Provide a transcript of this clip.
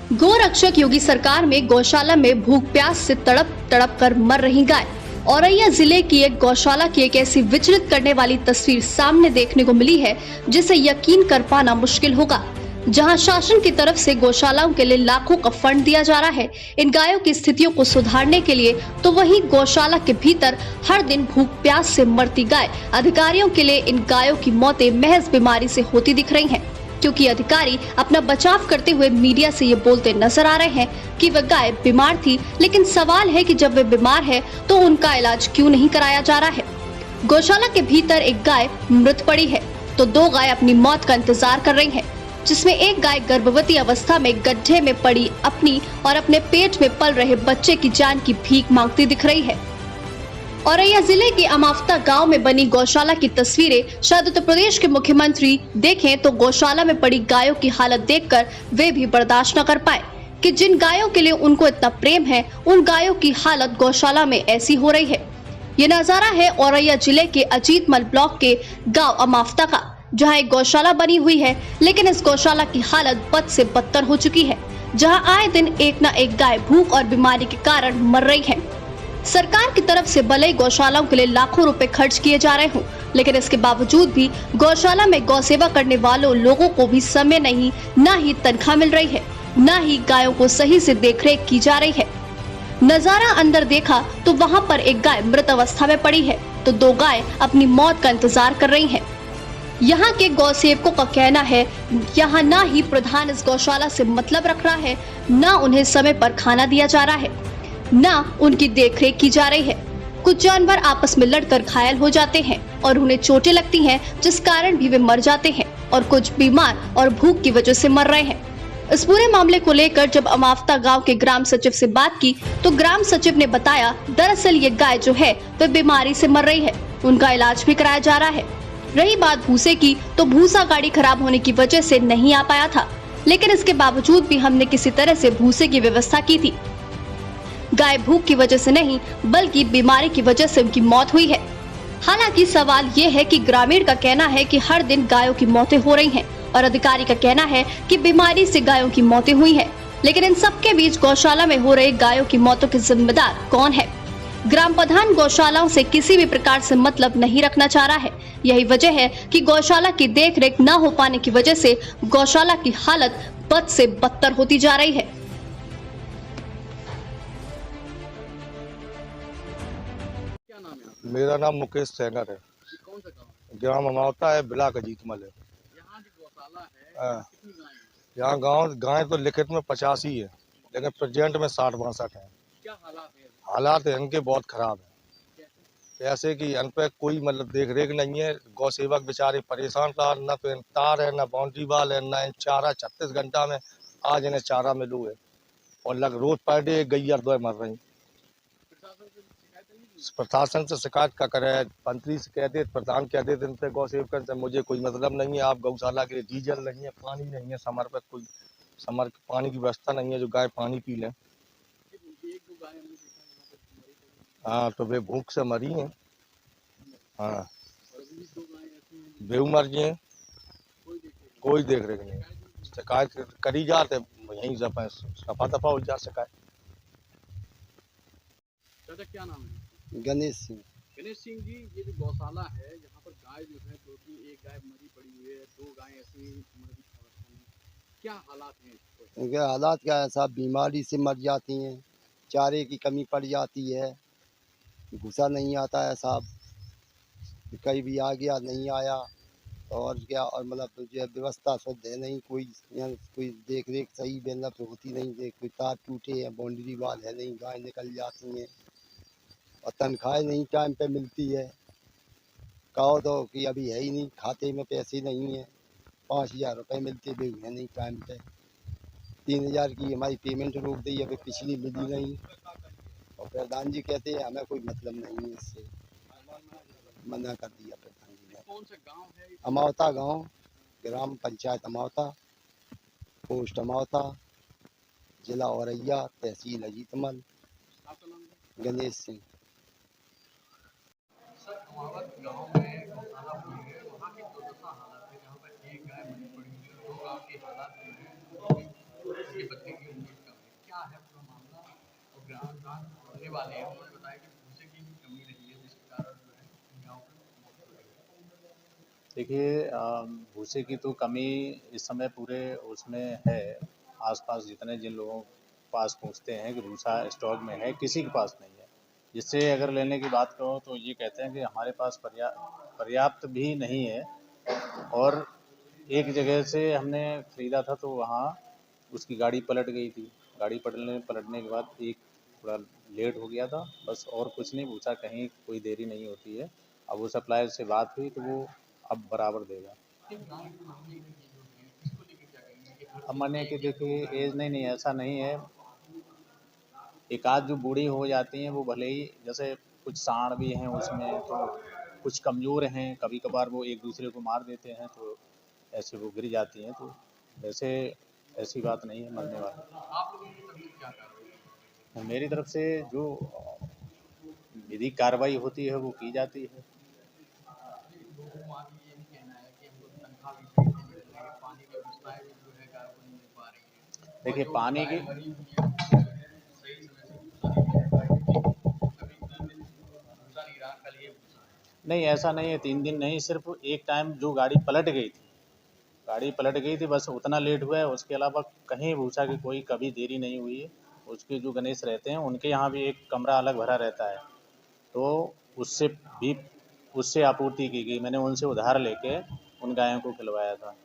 गोरक्षक योगी सरकार में गौशाला में भूख प्यास से तड़प तड़प कर मर रही गाय। औरैया जिले की एक गौशाला की एक ऐसी विचलित करने वाली तस्वीर सामने देखने को मिली है जिसे यकीन कर पाना मुश्किल होगा। जहां शासन की तरफ से गौशालाओं के लिए लाखों का फंड दिया जा रहा है इन गायों की स्थितियों को सुधारने के लिए, तो वहीं गौशाला के भीतर हर दिन भूख प्यास से मरती गाय। अधिकारियों के लिए इन गायों की मौतें महज बीमारी से होती दिख रही हैं, क्योंकि अधिकारी अपना बचाव करते हुए मीडिया से ये बोलते नजर आ रहे हैं कि वह गाय बीमार थी। लेकिन सवाल है कि जब वे बीमार है तो उनका इलाज क्यों नहीं कराया जा रहा है। गौशाला के भीतर एक गाय मृत पड़ी है तो दो गाय अपनी मौत का इंतजार कर रही हैं, जिसमें एक गाय गर्भवती अवस्था में गड्ढे में पड़ी अपनी और अपने पेट में पल रहे बच्चे की जान की भीख मांगती दिख रही है। औरैया जिले के अमाफ्ता गांव में बनी गौशाला की तस्वीरें शायद उत्तर प्रदेश के मुख्यमंत्री देखें तो गौशाला में पड़ी गायों की हालत देखकर वे भी बर्दाश्त न कर पाए कि जिन गायों के लिए उनको इतना प्रेम है उन गायों की हालत गौशाला में ऐसी हो रही है। ये नजारा है औरैया जिले के अजीतमल ब्लॉक के गाँव अमाफ्ता का, जहाँ एक गौशाला बनी हुई है, लेकिन इस गौशाला की हालत बद से बदतर हो चुकी है, जहाँ आए दिन एक न एक गाय भूख और बीमारी के कारण मर रही है। सरकार की तरफ से भले ही गौशालाओं के लिए लाखों रुपए खर्च किए जा रहे हों, लेकिन इसके बावजूद भी गौशाला में गौसेवा करने वालों लोगों को भी समय नहीं, न ही तनख्वाह मिल रही है, न ही गायों को सही से देखरेख की जा रही है। नजारा अंदर देखा तो वहाँ पर एक गाय मृत अवस्था में पड़ी है तो दो गाय अपनी मौत का इंतजार कर रही है। यहाँ के गौसेवकों का कहना है यहाँ न ही प्रधान इस गौशाला से मतलब रख रहा है, न उन्हें समय पर खाना दिया जा रहा है, न उनकी देखरेख की जा रही है। कुछ जानवर आपस में लड़कर घायल हो जाते हैं और उन्हें चोटें लगती हैं, जिस कारण भी वे मर जाते हैं, और कुछ बीमार और भूख की वजह से मर रहे हैं। इस पूरे मामले को लेकर जब अमाफ्ता गांव के ग्राम सचिव से बात की तो ग्राम सचिव ने बताया दरअसल ये गाय जो है वह बीमारी से मर रही है, उनका इलाज भी कराया जा रहा है। रही बात भूसे की तो भूसा गाड़ी खराब होने की वजह से नहीं आ पाया था, लेकिन इसके बावजूद भी हमने किसी तरह से भूसे की व्यवस्था की थी। गाय भूख की वजह से नहीं बल्कि बीमारी की वजह से उनकी मौत हुई है। हालांकि सवाल ये है कि ग्रामीण का कहना है कि हर दिन गायों की मौतें हो रही हैं और अधिकारी का कहना है कि बीमारी से गायों की मौतें हुई हैं। लेकिन इन सबके बीच गौशाला में हो रही गायों की मौतों के जिम्मेदार कौन है? ग्राम प्रधान गौशालाओं से किसी भी प्रकार से मतलब नहीं रखना चाह रहा है। यही वजह है कि गौशाला की देखरेख न हो पाने की वजह से गौशाला की हालत बद से बदतर होती जा रही है। मेरा नाम मुकेश सैगर है। कौन सा गाँव है? ग्राम अमावता है, ब्लॉक अजीतमल है। यहाँ जो गौशाला है कितनी गाय है? यहाँ गांव गाय तो लिखित में 85 ही है, लेकिन प्रेजेंट में 60-62 है। क्या हालात है? हालात इनके बहुत खराब है। ऐसे कि इन पे कोई मतलब देख रेख नहीं है। गौ सेवक बेचारे परेशान था, न तो इन तार है, न बाउंड्री वाल है, न इन चारा 36 घंटा में आज इन्हें चारा मिलू है, और रोज पर डे गैया दो मर रही। प्रशासन से शिकायत का करे, मंत्री से कह दे, प्रधान कह दे, इन पे गौ सेवक से मुझे कोई मतलब नहीं है। आप गौशाला के लिए डीजल नहीं है, पानी नहीं है, समर पर कोई समर पानी की व्यवस्था नहीं है जो गाय पानी पी लें। हाँ, तो वे भूख से मरी हैं। हाँ, बेहू मर गई हैं, कोई देख रेख नहीं। शिकायत करी जाते यहीं सफा दफा हो जा शिकायत। क्या नाम है? गणेश सिंह। गणेश सिंह जी, ये जो गौशाला है यहाँ पर गाय जो है दो की एक गाय मरी पड़ी हुई है, दो गाय ऐसी मरी अवस्था में, क्या हालात हैं? इनके हालात क्या है साहब, बीमारी से मर जाती हैं, चारे की कमी पड़ जाती है, भूसा नहीं आता है साहब, कहीं भी आ गया नहीं आया, और क्या, और मतलब जो व्यवस्था शुद्ध है नहीं, कोई यहाँ कोई देख रेख सही मतलब होती नहीं, देख कोई तार टूटे हैं, बाउंड्री वाल है नहीं, गाय निकल जाती हैं, और तनख्वाह नहीं टाइम पे मिलती है। कहो तो कि अभी है ही नहीं, खाते में पैसे नहीं है, 5000 रुपये मिलते भी हैं नहीं टाइम पे, 3000 की हमारी पेमेंट रोक दी, अभी पिछली मिली नहीं, और प्रधान जी कहते हैं हमें कोई मतलब नहीं है, इससे मना कर दिया प्रधान जी ने। कौन सा गांव है? अमावता गांव, ग्राम पंचायत अमावता, पोस्ट अमावता, जिला औरैया, तहसील अजीतमल। आपका नाम है? गणेश सिंह। सर, अमावत गांव में गौशाला बनी है, वहाँ की दुर्दशा हालत है, जहाँ पर एक गाय मरी पड़ी है, दो गांव की हालात जो है, उसके बच्चे की रहने वाले हैं, उन्होंने बताया कि भूसे की कमी रही है जिसके कारण जो है गाँव पे मौत हो रही है। देखिए भूसे की तो कमी इस समय पूरे उसमें है। आसपास जितने जिन लोगों के पास पूछते हैं कि भूसा स्टॉक में है, किसी के पास नहीं है। जिससे अगर लेने की बात करो तो ये कहते हैं कि हमारे पास पर्याप्त भी नहीं है। और एक जगह से हमने ख़रीदा था तो वहाँ उसकी गाड़ी पलट गई थी। गाड़ी पलटने के बाद एक थोड़ा लेट हो गया था बस, और कुछ नहीं। भूसा कहीं कोई देरी नहीं होती है। अब वो सप्लायर से बात हुई तो वो अब बराबर देगा। एक गाँव के मामले में ये जो है इसको लेके क्या कहेंगे कि हर अब चीज़ माने एक कि या दो देखिए गाय एज नहीं ऐसा नहीं है। एक आध जो बूढ़ी हो जाती हैं वो भले ही, जैसे कुछ सांड भी हैं उसमें, तो कुछ कमज़ोर हैं, कभी कभार वो एक दूसरे को मार देते हैं तो ऐसे वो गिर जाती हैं। तो वैसे ऐसी बात नहीं है मरने वाली। आप लोगों की तरफ से क्या कार्रवाई है? तो मेरी तरफ से जो विधिक कार्रवाई होती है वो की जाती है। लोगों का ये भी कहना है कि हमको तनख्वाह भी सही से नहीं मिल रही है, पानी की व्यवस्थाएं भी जो है गायों को नहीं मिल पा रही है, और देखिए जो पानी की, गायें मरी हुई हैं उनको जो है सही समय से भूसा नहीं मिल रहा है, क्योंकि कभी 3 दिन भूसा नहीं रहा, कल ये भूसा है। नहीं ऐसा नहीं है, 3 दिन नहीं, सिर्फ एक टाइम जो गाड़ी पलट गई थी, गाड़ी पलट गई थी बस उतना लेट हुआ है। उसके अलावा कहीं भूसा की कोई कभी देरी नहीं हुई है। उसके जो गणेश रहते हैं उनके यहाँ भी एक कमरा अलग भरा रहता है, तो उससे भी उससे आपूर्ति की गई। मैंने उनसे उधार लेके उन गायों को खिलवाया था।